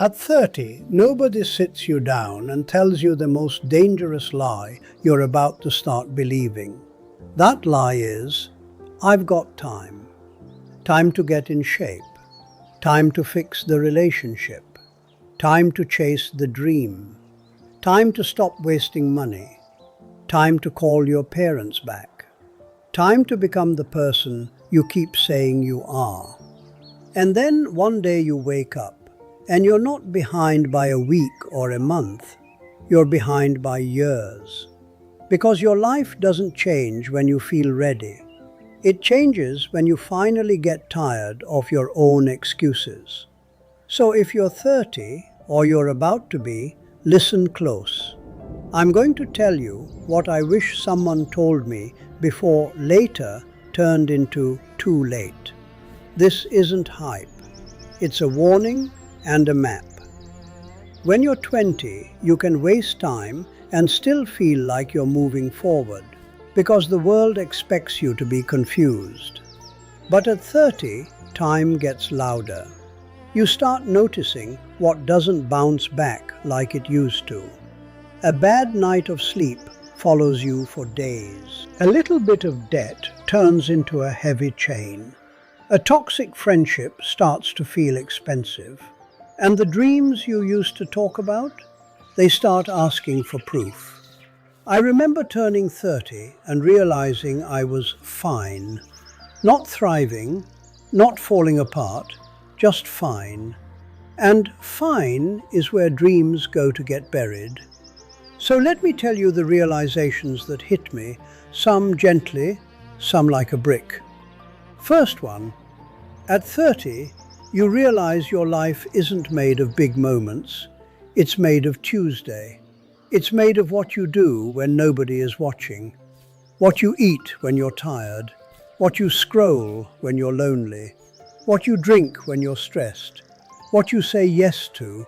At 30, nobody sits you down and tells you the most dangerous lie you're about to start believing. That lie is, I've got time. Time to get in shape. Time to fix the relationship. Time to chase the dream. Time to stop wasting money. Time to call your parents back. Time to become the person you keep saying you are. And then one day you wake up and you're not behind by a week or a month. You're behind by years. Because your life doesn't change when you feel ready. It changes when you finally get tired of your own excuses. So if you're 30 or you're about to be, listen close. I'm going to tell you what I wish someone told me before later turned into too late. This isn't hype. It's a warning and a map. When you're 20, you can waste time and still feel like you're moving forward because the world expects you to be confused. But at 30, time gets louder. You start noticing what doesn't bounce back like it used to. A bad night of sleep follows you for days. A little bit of debt turns into a heavy chain. A toxic friendship starts to feel expensive. And the dreams you used to talk about, they start asking for proof. I remember turning 30 and realizing I was fine. Not thriving, not falling apart, just fine. And fine is where dreams go to get buried. So let me tell you the realizations that hit me, some gently, some like a brick. First one, at 30, you realize your life isn't made of big moments. It's made of Tuesday. It's made of what you do when nobody is watching, what you eat when you're tired, what you scroll when you're lonely, what you drink when you're stressed, what you say yes to,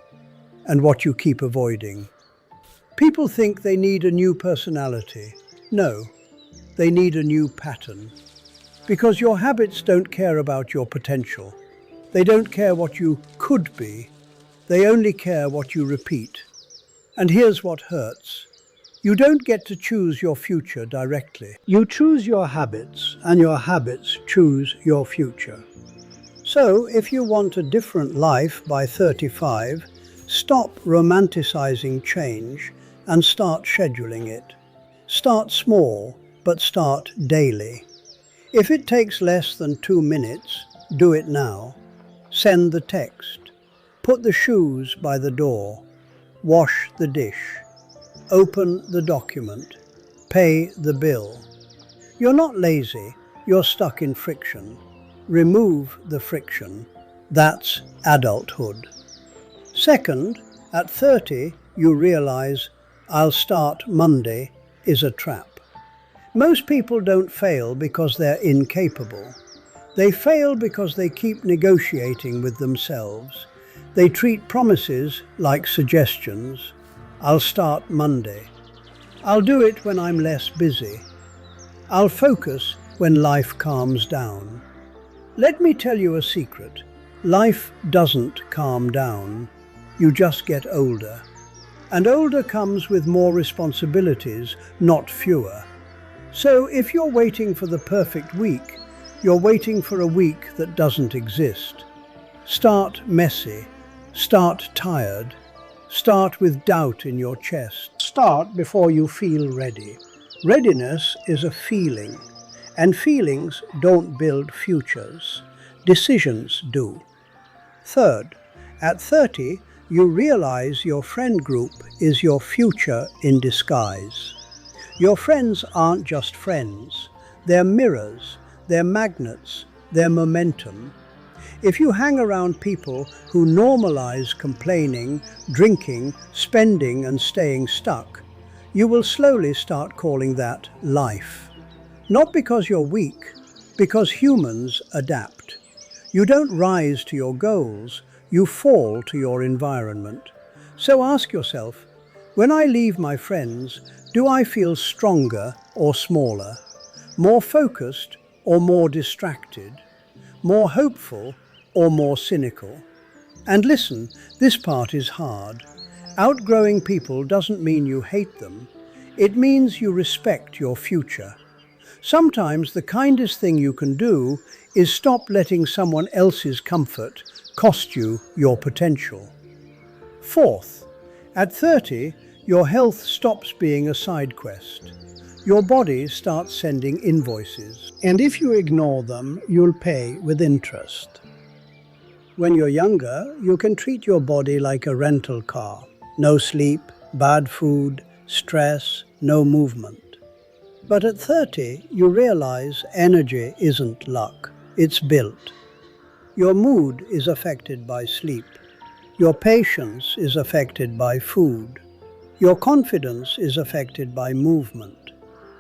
and what you keep avoiding. People think they need a new personality. No, they need a new pattern. Because your habits don't care about your potential. They don't care what you could be. They only care what you repeat. And here's what hurts. You don't get to choose your future directly. You choose your habits, and your habits choose your future. So, if you want a different life by 35, stop romanticizing change and start scheduling it. Start small, but start daily. If it takes less than 2 minutes, do it now. Send the text. Put the shoes by the door. Wash the dish. Open the document. Pay the bill. You're not lazy, you're stuck in friction. Remove the friction. That's adulthood. Second, at 30, you realize I'll start Monday is a trap. Most people don't fail because they're incapable. They fail because they keep negotiating with themselves. They treat promises like suggestions. I'll start Monday. I'll do it when I'm less busy. I'll focus when life calms down. Let me tell you a secret. Life doesn't calm down. You just get older. And older comes with more responsibilities, not fewer. So if you're waiting for the perfect week, you're waiting for a week that doesn't exist. Start messy. Start tired. Start with doubt in your chest. Start before you feel ready. Readiness is a feeling, and feelings don't build futures. Decisions do. Third, at 30, you realize your friend group is your future in disguise. Your friends aren't just friends. They're mirrors. They're magnets, they're momentum. If you hang around people who normalize complaining, drinking, spending and staying stuck, you will slowly start calling that life. Not because you're weak, because humans adapt. You don't rise to your goals, you fall to your environment. So ask yourself, when I leave my friends, do I feel stronger or smaller? More focused or more distracted, more hopeful or more cynical? And listen, this part is hard. Outgrowing people doesn't mean you hate them. It means you respect your future. Sometimes the kindest thing you can do is stop letting someone else's comfort cost you your potential. Fourth, at 30, your health stops being a side quest. Your body starts sending invoices, and if you ignore them, you'll pay with interest. When you're younger, you can treat your body like a rental car. No sleep, bad food, stress, no movement. But at 30, you realize energy isn't luck, it's built. Your mood is affected by sleep. Your patience is affected by food. Your confidence is affected by movement.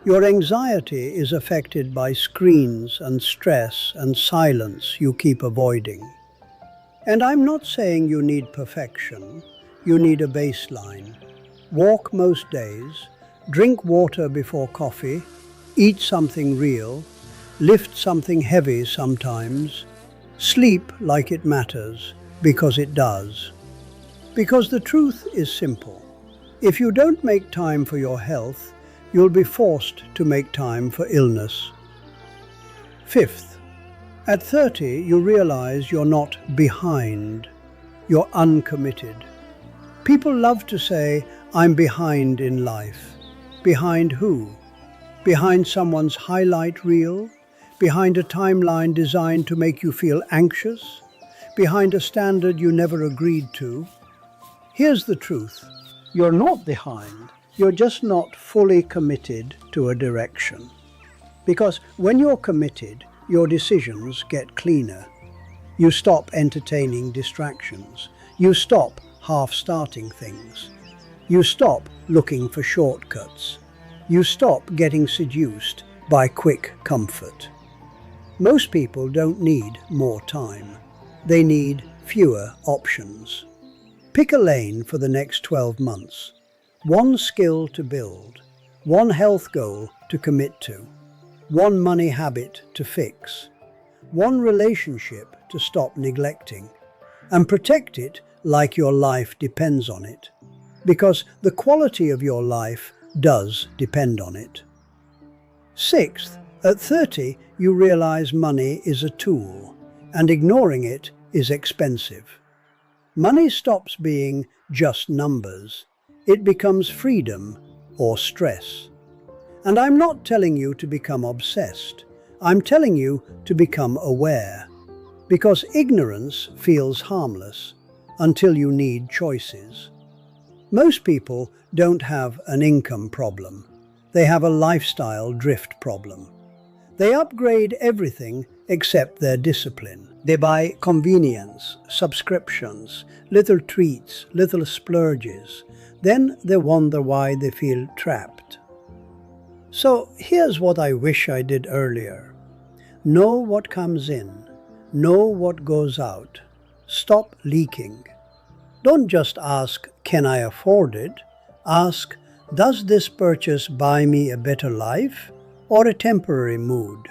Your anxiety is affected by screens and stress and silence you keep avoiding. And I'm not saying you need perfection. You need a baseline. Walk most days, drink water before coffee, eat something real, lift something heavy sometimes, sleep like it matters, because it does. Because the truth is simple. If you don't make time for your health, you'll be forced to make time for illness. Fifth, at 30, you realize you're not behind, you're uncommitted. People love to say, I'm behind in life. Behind who? Behind someone's highlight reel? Behind a timeline designed to make you feel anxious? Behind a standard you never agreed to? Here's the truth. You're not behind. You're just not fully committed to a direction. Because when you're committed, your decisions get cleaner. You stop entertaining distractions. You stop half-starting things. You stop looking for shortcuts. You stop getting seduced by quick comfort. Most people don't need more time. They need fewer options. Pick a lane for the next 12 months. One skill to build. One health goal to commit to. One money habit to fix. One relationship to stop neglecting. And protect it like your life depends on it. Because the quality of your life does depend on it. Sixth, at 30, you realize money is a tool, and ignoring it is expensive. Money stops being just numbers. It becomes freedom or stress. And I'm not telling you to become obsessed. I'm telling you to become aware. Because ignorance feels harmless until you need choices. Most people don't have an income problem. They have a lifestyle drift problem. They upgrade everything except their discipline. They buy convenience, subscriptions, little treats, little splurges. Then they wonder why they feel trapped. So here's what I wish I did earlier. Know what comes in. Know what goes out. Stop leaking. Don't just ask, can I afford it? Ask, does this purchase buy me a better life or a temporary mood?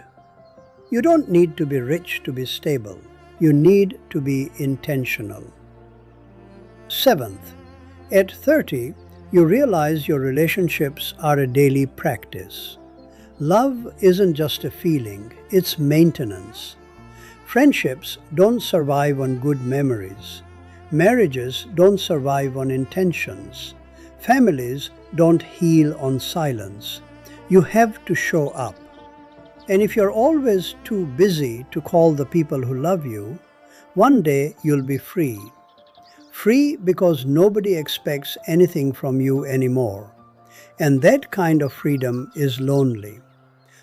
You don't need to be rich to be stable. You need to be intentional. Seventh, at 30, you realize your relationships are a daily practice. Love isn't just a feeling, it's maintenance. Friendships don't survive on good memories. Marriages don't survive on intentions. Families don't heal on silence. You have to show up. And if you're always too busy to call the people who love you, one day you'll be free. Free because nobody expects anything from you anymore. And that kind of freedom is lonely.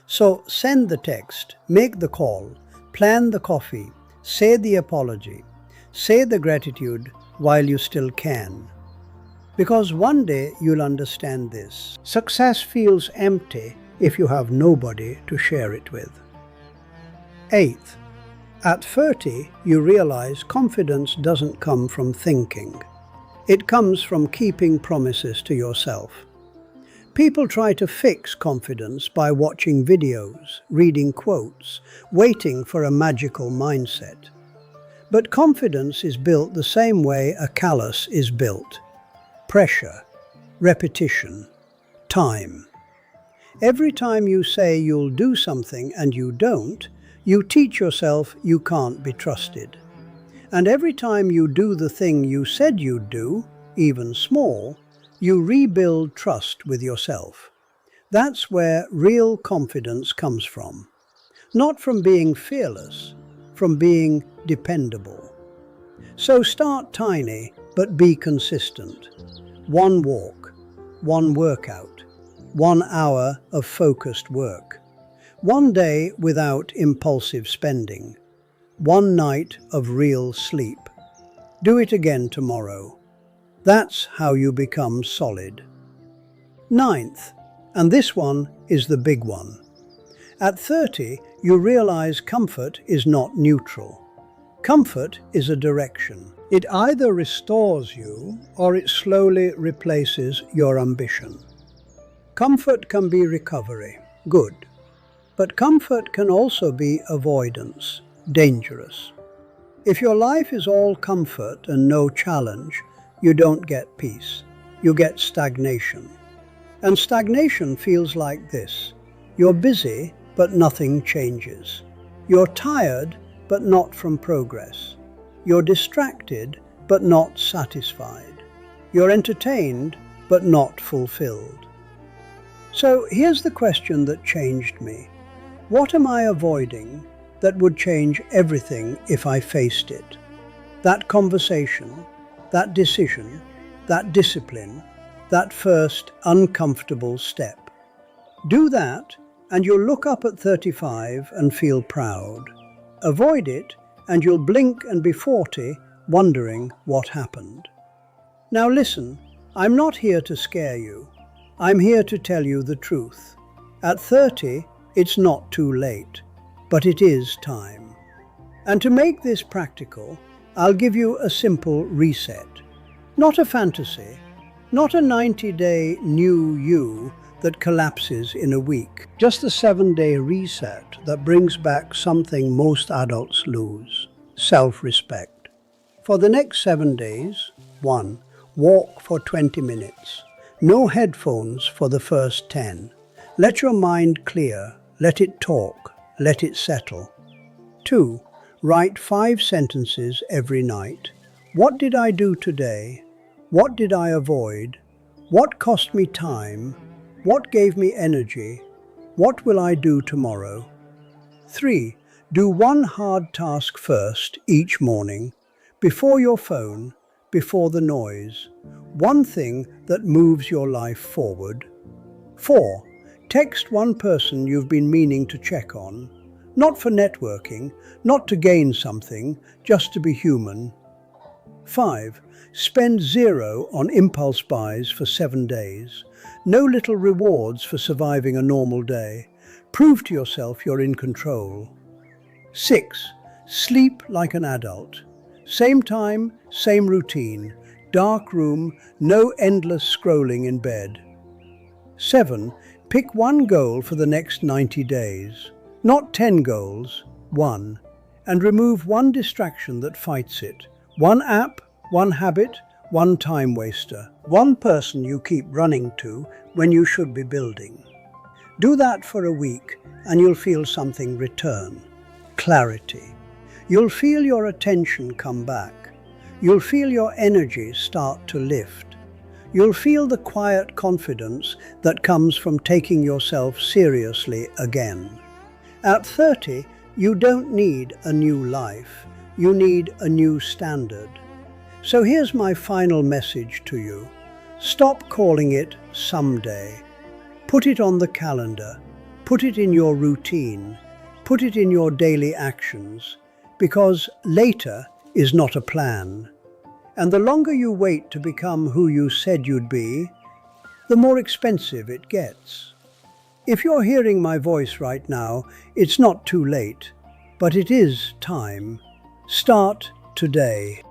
So send the text, make the call, plan the coffee, say the apology, say the gratitude while you still can. Because one day you'll understand this. Success feels empty if you have nobody to share it with. Eighth, at 30, you realize confidence doesn't come from thinking. It comes from keeping promises to yourself. People try to fix confidence by watching videos, reading quotes, waiting for a magical mindset. But confidence is built the same way a callus is built. Pressure, repetition, time. Every time you say you'll do something and you don't, you teach yourself you can't be trusted. And every time you do the thing you said you'd do, even small, you rebuild trust with yourself. That's where real confidence comes from. Not from being fearless, from being dependable. So start tiny, but be consistent. One walk, one workout, 1 hour of focused work. One day without impulsive spending. One night of real sleep. Do it again tomorrow. That's how you become solid. Ninth, and this one is the big one. At 30, you realize comfort is not neutral. Comfort is a direction. It either restores you or it slowly replaces your ambition. Comfort can be recovery, good. But comfort can also be avoidance, dangerous. If your life is all comfort and no challenge, you don't get peace. You get stagnation. And stagnation feels like this. You're busy, but nothing changes. You're tired, but not from progress. You're distracted, but not satisfied. You're entertained, but not fulfilled. So here's the question that changed me. What am I avoiding that would change everything if I faced it? That conversation, that decision, that discipline, that first uncomfortable step. Do that, and you'll look up at 35 and feel proud. Avoid it, and you'll blink and be 40, wondering what happened. Now listen, I'm not here to scare you. I'm here to tell you the truth. At 30, it's not too late, but it is time. And to make this practical, I'll give you a simple reset. Not a fantasy, not a 90-day new you that collapses in a week. Just a 7-day reset that brings back something most adults lose: self-respect. For the next 7 days, 1. Walk for 20 minutes. No headphones for the first 10. Let your mind clear, let it talk, let it settle. 2. Write 5 sentences every night. What did I do today? What did I avoid? What cost me time? What gave me energy? What will I do tomorrow? 3. Do one hard task first each morning, before your phone, before the noise. One thing that moves your life forward. 4. Text one person you've been meaning to check on. Not for networking, not to gain something, just to be human. 5. Spend 0 on impulse buys for 7 days. No little rewards for surviving a normal day. Prove to yourself you're in control. 6. Sleep like an adult. Same time, same routine. Dark room, no endless scrolling in bed. 7. Pick one goal for the next 90 days. Not 10 goals, 1. And remove one distraction that fights it. One app, one habit, one time waster. One person you keep running to when you should be building. Do that for a week and you'll feel something return. Clarity. You'll feel your attention come back. You'll feel your energy start to lift. You'll feel the quiet confidence that comes from taking yourself seriously again. At 30, you don't need a new life. You need a new standard. So here's my final message to you. Stop calling it someday. Put it on the calendar. Put it in your routine. Put it in your daily actions. Because later is not a plan. And the longer you wait to become who you said you'd be, the more expensive it gets. If you're hearing my voice right now, it's not too late, but it is time. Start today.